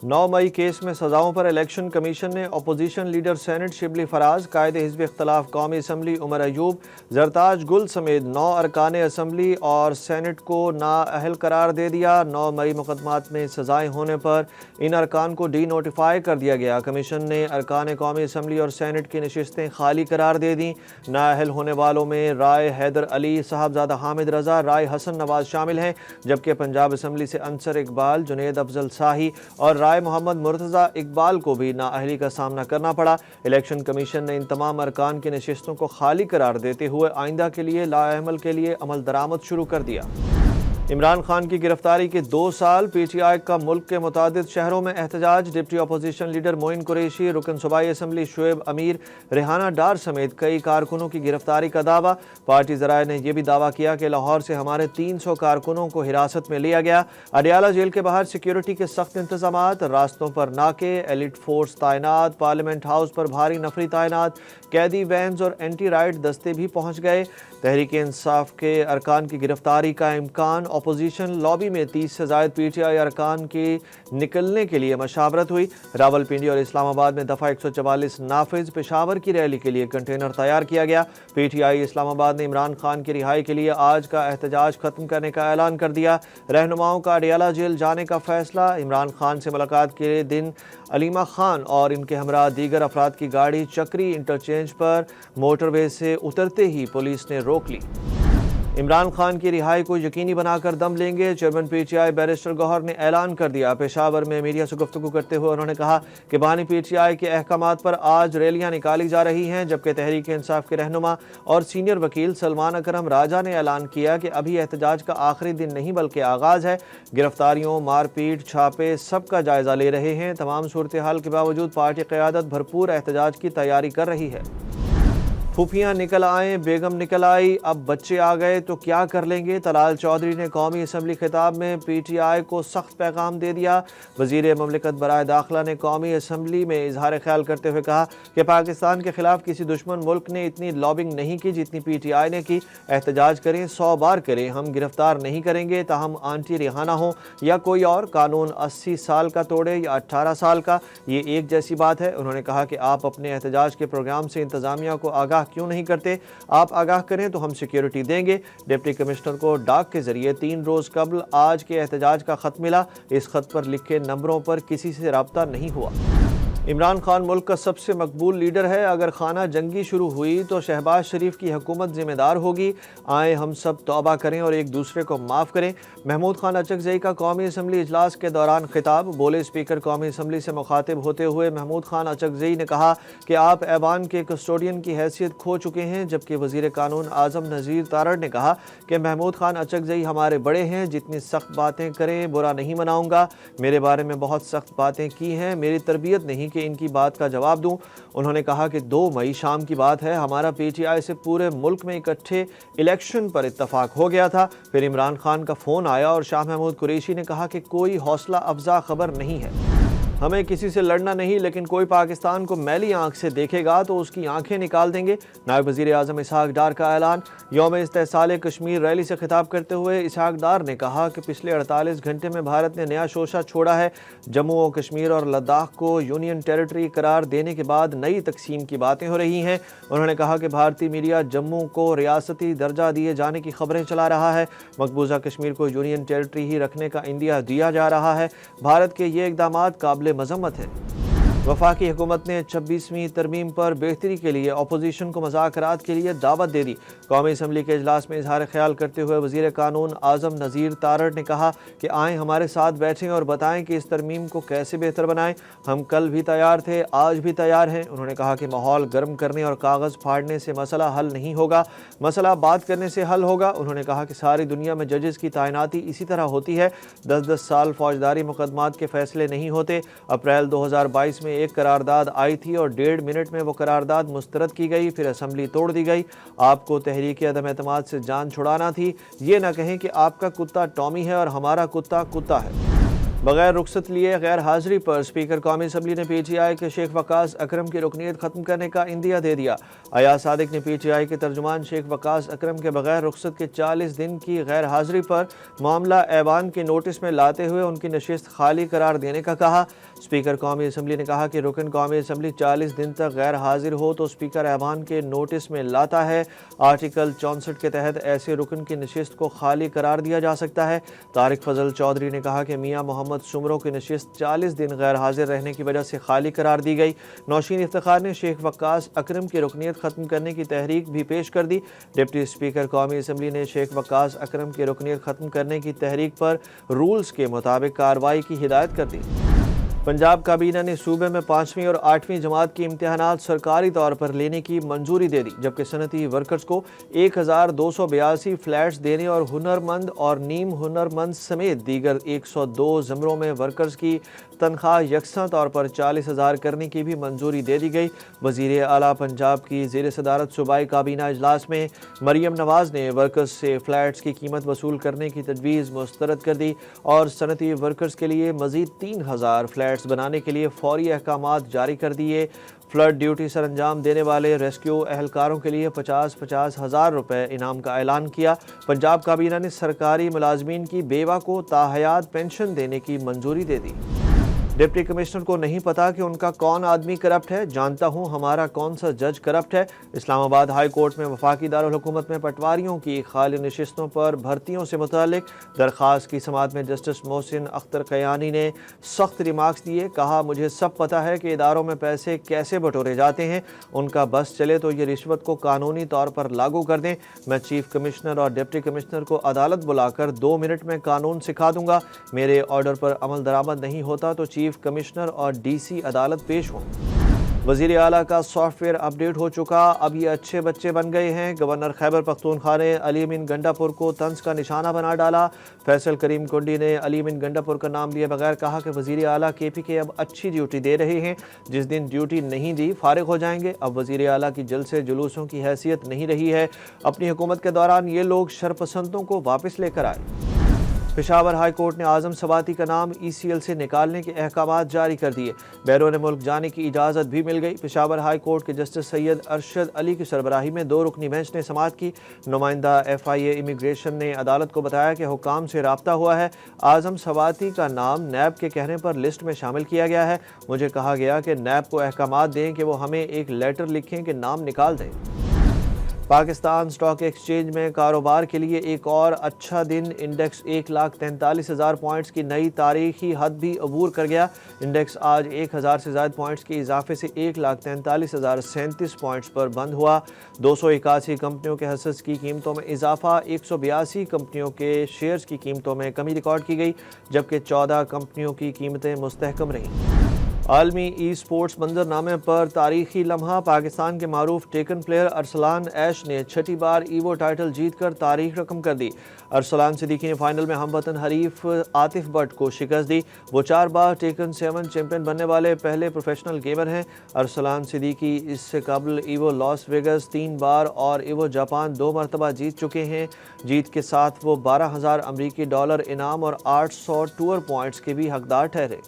9 मई case में सजाओं पर इलेक्शन कमीशन ने opposition leader senate Shibli Faraz, कायद हिज़्ब इख्तलाफ कौमी असम्बली उमर अयूब, जरताज गुल समेत 9 अरकान असम्बली और सेनेट को नाअहल करार दे दिया। 9 मई मुकदमात में सजाएं होने पर इन अरकान को डी नोटिफाई कर दिया गया। कमीशन ने अरकान कौमी असम्बली और सेनेट की नशिस्तें खाली करार दे दी। नाअहल होने वालों में राय हैदर अली, साहबजादा हामिद रजा, राय हसन नवाज शामिल हैं, जबकि पंजाब असम्बली से अंसर इकबाल, जुनेद अफजल शाही और राय मोहम्मद मुर्तज़ा इकबाल को भी नाअहली का सामना करना पड़ा। इलेक्शन कमीशन ने इन तमाम अरकान की नशिस्तों को खाली करार देते हुए आइंदा के लिए लाअमल के लिए अमल दरामद शुरू कर दिया। इमरान खान की गिरफ्तारी के 2 साल, पीटीआई का मुल्क के मुतादिद शहरों में एहतजाज। Deputy opposition leader Moin Qureshi, रुकन सूबाई असम्बली शुएब अमीर, रेहाना डार समेत कई कारकुनों की गिरफ्तारी का दावा। पार्टी ज़राए ने यह भी दावा किया कि लाहौर से हमारे 300 कारकुनों को हिरासत में लिया गया। अडियाला जेल के बाहर सिक्योरिटी के सख्त इंतजामात, रास्तों पर नाके, एलिट फोर्स तैनात, पार्लियामेंट हाउस पर भारी नफरी तैनात, कैदी वैन्स और एंटी राइट दस्ते भी पहुँच गए। तहरीक इंसाफ के अरकान की गिरफ्तारी का इम्कान। अपोजिशन लॉबी में 30 से ज़ायद पीटीआई अरकान के निकलने के लिए मशावरत हुई। रावलपिंडी और इस्लामाबाद में दफ़ा 144 नाफिज। पेशावर की रैली के लिए कंटेनर तैयार किया गया। पीटीआई इस्लामाबाद ने इमरान खान की रिहाई के लिए आज का एहतजाज खत्म करने का ऐलान कर दिया। रहनुमाओं का अडियाला जेल जाने का फैसला। इमरान खान से मुलाकात के दिन अलीमा खान और इनके हमरा दीगर अफराद की गाड़ी चक्री इंटरचेंज पर मोटरवे से उतरते ही पुलिस ने रोक ली। इमरान खान की रिहाई को यकीनी बनाकर दम लेंगे, चेयरमैन पीटीआई बैरिस्टर गौहर ने ऐलान कर दिया। पेशावर में मीडिया से गुफ्तगू करते हुए उन्होंने कहा कि बानी पीटीआई के अहकामात पर आज रैलियां निकाली जा रही हैं, जबकि तहरीक इंसाफ के रहनुमा और सीनियर वकील सलमान अकरम राजा ने ऐलान किया कि अभी एहतजाज का आखिरी दिन नहीं बल्कि आगाज़ है। गिरफ्तारियों, मारपीट, छापे सबका जायजा ले रहे हैं। तमाम सूरत हाल के बावजूद पार्टी क़यादत भरपूर एहतजाज की तैयारी कर रही है। फूफियाँ निकल आए, बेगम निकल आई, अब बच्चे आ गए तो क्या कर लेंगे। तलाल चौधरी ने कौमी असम्बली खिताब में पीटीआई को सख्त पैगाम दे दिया। वज़ीर ममलिकत बराए दाखिला ने कौमी असम्बली में इजहार ख्याल करते हुए कहा कि पाकिस्तान के खिलाफ किसी दुश्मन मुल्क ने इतनी लॉबिंग नहीं की जितनी पीटीआई ने की। एहतजाज करें, 100 बार करें, हम गिरफ्तार नहीं करेंगे। ताहम आंटी रिहाना हो या कोई और, कानून 80 साल का तोड़े या 18 साल का, ये एक जैसी बात है। उन्होंने कहा कि आप अपने एहतजाज के प्रोग्राम से इंतजामिया को आगाह क्यों नहीं करते। आप आगाह करें तो हम सिक्योरिटी देंगे। डिप्टी कमिश्नर को डाक के जरिए 3 रोज कबल आज के एहतजाज का खत मिला। इस खत पर लिखे नंबरों पर किसी से रब्ता नहीं हुआ। इमरान खान मुल्क का सबसे मकबूल लीडर है। अगर खाना जंगी शुरू हुई तो शहबाज शरीफ की हुकूमत जिम्मेदार होगी। आए हम सब तौबा करें और एक दूसरे को माफ़ करें। महमूद खान अचकज़ई का कौमी असम्बली इजलास के दौरान खिताब। बोले स्पीकर कौमी असम्बली से मुखातिब होते हुए महमूद खान अचकज़ई ने कहा कि आप ऐवान के कस्टोडियन की हैसियत खो चुके हैं, जबकि वज़ीर कानून आज़म नज़ीर तारड़ ने कहा कि महमूद खान अचकज़ई हमारे बड़े हैं, जितनी सख्त बातें करें बुरा नहीं मनाऊंगा। मेरे बारे में बहुत सख्त बातें की हैं, मेरी तरबियत नहीं कि इनकी बात का जवाब दूं। उन्होंने कहा कि 2 मई शाम की बात है, हमारा पीटीआई से पूरे मुल्क में इकट्ठे इलेक्शन पर इत्तफाक हो गया था। फिर इमरान खान का फ़ोन आया और शाह महमूद कुरैशी ने कहा कि कोई हौसला अफजा खबर नहीं है, हमें किसी से लड़ना नहीं, लेकिन कोई पाकिस्तान को मैली आंख से देखेगा तो उसकी आंखें निकाल देंगे। नायब वज़ीर आज़म इसहाक डार का ऐलान। यौम इस्तेहसाल कश्मीर रैली से खिताब करते हुए इसहाक डार ने कहा कि पिछले 48 घंटे में भारत ने नया शोशा छोड़ा है। जम्मू और कश्मीर और लद्दाख को यूनियन टेरिटरी करार देने के बाद नई तकसीम की बातें हो रही हैं। उन्होंने कहा कि भारतीय मीडिया जम्मू को रियासती दर्जा दिए जाने की खबरें चला रहा है। मकबूजा कश्मीर को यूनियन टेरिटरी ही रखने का इंदिया दिया जा रहा है। भारत के ये इक़दामात काबिल मज़म्मत है। वफाकी हुकूमत ने 26वीं तरमीम पर बेहतरी के लिए अपोजिशन को मुज़ाकरात के लिए दावत दे दी। कौमी असम्बली के इजलास में इजहार ख्याल करते हुए वज़ीर कानून आज़म नज़ीर तारड़ ने कहा कि आएँ हमारे साथ बैठें और बताएं कि इस तरमीम को कैसे बेहतर बनाएं। हम कल भी तैयार थे, आज भी तैयार हैं। उन्होंने कहा कि माहौल गर्म करने और कागज़ फाड़ने से मसला हल नहीं होगा, मसला बात करने से हल होगा। उन्होंने कहा कि सारी दुनिया में जजेस की तैनाती इसी तरह होती है। 10-10 साल फौजदारी मुकदमात के फैसले नहीं होते। अप्रैल 2022 में एक करारदाद आई थी और 1.5 मिनट में वो करारदाद मुस्तरद की गई, फिर असम्बली तोड़ दी गई। आपको तहरीक अदम एतमाद से जान छुड़ाना थी। ये ना कहें कि आपका कुत्ता टॉमी है और हमारा कुत्ता कुत्ता है। बगैर रुखसत लिए गैर हाजिरी पर स्पीकर कौमी असम्बली ने PTI के शेख वकास अकरम की रुकनीत ख़त्म करने का इंदिया दे दिया। अयाज सादिक ने PTI के तर्जुमान शेख वकास अकरम के बगैर रुखसत के 40 दिन की गैर हाजिरी पर मामला ऐवान के नोटिस में लाते हुए उनकी नशिस्त खाली करार देने का कहा। स्पीकर कौमी असम्बली ने कहा कि रुकन कौमी असम्बली 40 दिन तक गैर हाजिर हो तो स्पीकर ऐवान के नोटिस में लाता है। आर्टिकल 64 के तहत ऐसे रुकन की नशिस्त को खाली करार दिया जा सकता है। तारिक फजल चौधरी ने कहा कि मियाँ मोहम्मद सुमरों की नशिस्त 40 दिन गैर हाजिर रहने की वजह से खाली करार दी गई। नौशीन इफ्तिखार ने शेख वकास अकरम की रुकनीत ख़त्म करने की तहरीक भी पेश कर दी। डिप्टी स्पीकर कौमी असम्बली ने शेख वकास अकरम की रुकनीत ख़त्म करने की तहरीक पर रूल्स के मुताबिक कार्रवाई की हिदायत कर दी। पंजाब काबीना ने सूबे में 5वीं और 8वीं जमात की इम्तिहानात सरकारी तौर पर लेने की मंजूरी दे दी, जबकि सनती वर्कर्स को 1282 फ्लैट्स देने और हुनरमंद और नीम हुनरमंद समेत दीगर 102 ज़मरों में वर्कर्स की तनख्वाह यकसा तौर पर 40,000 करने की भी मंजूरी दे दी गई। वज़ीर आला पंजाब की ज़ेर सदारत सूबाई काबीना इजलास में मरियम नवाज़ ने वर्कर्स से फ्लैट्स की कीमत वसूल करने की तजवीज़ मुस्तरद कर दी और सनती वर्कर्स के लिए मज़ीद 3,000 फ्लैट्स बनाने के लिए फौरी अहकामात जारी कर दिए। फ्लड ड्यूटी सर अंजाम देने वाले रेस्क्यू एहलकारों के लिए 50-50 हज़ार रुपये इनाम का ऐलान किया। पंजाब काबीना ने सरकारी मुलाजमीन की बेवा को ताहयात पेंशन देने की मंजूरी दे दी। डिप्टी कमिश्नर को नहीं पता कि उनका कौन आदमी करप्ट है, जानता हूं हमारा कौन सा जज करप्ट है। इस्लामाबाद हाई कोर्ट में वफाकी दारुल हुकूमत में पटवारियों की खाली नशिस्तों पर भर्तियों से मुतालिक दरख्वास्त की समाअत में जस्टिस मोहसिन अख्तर कयानी ने सख्त रिमार्क्स दिए। कहा, मुझे सब पता है कि इदारों में पैसे कैसे बटोरे जाते हैं, उनका बस चले तो ये रिश्वत को कानूनी तौर पर लागू कर दें। मैं चीफ कमिश्नर और डिप्टी कमिश्नर को अदालत बुलाकर 2 मिनट में कानून सिखा दूंगा। मेरे ऑर्डर पर अमल दरामद नहीं होता तो चीफ कमिश्नर और DC अदालत पेश हों। वज़ीर आला का सॉफ्टवेयर अपडेट हो चुका, अब ये अच्छे बच्चे बन गए हैं। गवर्नर खैबर पख्तूनख्वा ने अली अमीन गंडापुर को तंज का निशाना बना डाला। फैसल करीम कुंडी ने अली अमीन गंडापुर का नाम लिए बगैर कहा कि वज़ीर आला KPK अब अच्छी ड्यूटी दे रहे हैं, जिस दिन ड्यूटी नहीं दी फारिग हो जाएंगे। अब वज़ीर आला की जलसे जुलूसों की हैसियत नहीं रही है। अपनी हुकूमत के दौरान ये लोग शरपसंदों को वापस लेकर आए। पेशावर हाई कोर्ट ने आज़म सवाती का नाम ECL से निकालने के अहकामात जारी कर दिए। बैरून मुल्क जाने की इजाज़त भी मिल गई। पेशावर हाई कोर्ट के जस्टिस सैयद अरशद अली की सरबराही में 2 रुकनी बेंच ने समाअत की। नुमाइंदा FIA इमिग्रेशन ने अदालत को बताया कि हुकाम से राब्ता हुआ है। आज़म सवाती का नाम नैब के कहने पर लिस्ट में शामिल किया गया है। मुझे कहा गया कि नैब को अहकामात दें कि वो हमें एक लेटर लिखें कि नाम निकाल दें। पाकिस्तान स्टॉक एक्सचेंज में कारोबार के लिए एक और अच्छा दिन। इंडेक्स 1,43,000 पॉइंट्स की नई तारीखी हद भी अबूर कर गया। इंडेक्स आज 1,000 से ज़ायद पॉइंट्स के इजाफे से 1,43,037 पॉइंट्स पर बंद हुआ। 281 कंपनियों के हिस्स की कीमतों में इजाफा, 182 कंपनियों के शेयर्स की कीमतों में कमी रिकॉर्ड की गई, जबकि 14 कंपनियों की कीमतें मुस्तहकम रहीं। आलमी ई-स्पोर्ट्स मंजरनामे पर तारीखी लम्हा। पाकिस्तान के मारूफ टेकन प्लेयर अरसलान ऐश ने 6ठी बार ईवो टाइटल जीतकर तारीख रकम कर दी। अरसलान सिद्दीकी ने फाइनल में हमवतन हरीफ आतिफ बट को शिकस्त दी। वो 4 बार टेकन 7 चैंपियन बनने वाले पहले प्रोफेशनल गेमर हैं। अरसलान सिद्दीकी इससे कबल ईवो लॉस वेगस 3 बार और ईवो जापान 2 मरतबा जीत चुके हैं। जीत के साथ वो $12,000 अमरीकी इनाम और 800 टूर पॉइंट्स के भी हकदार ठहरे।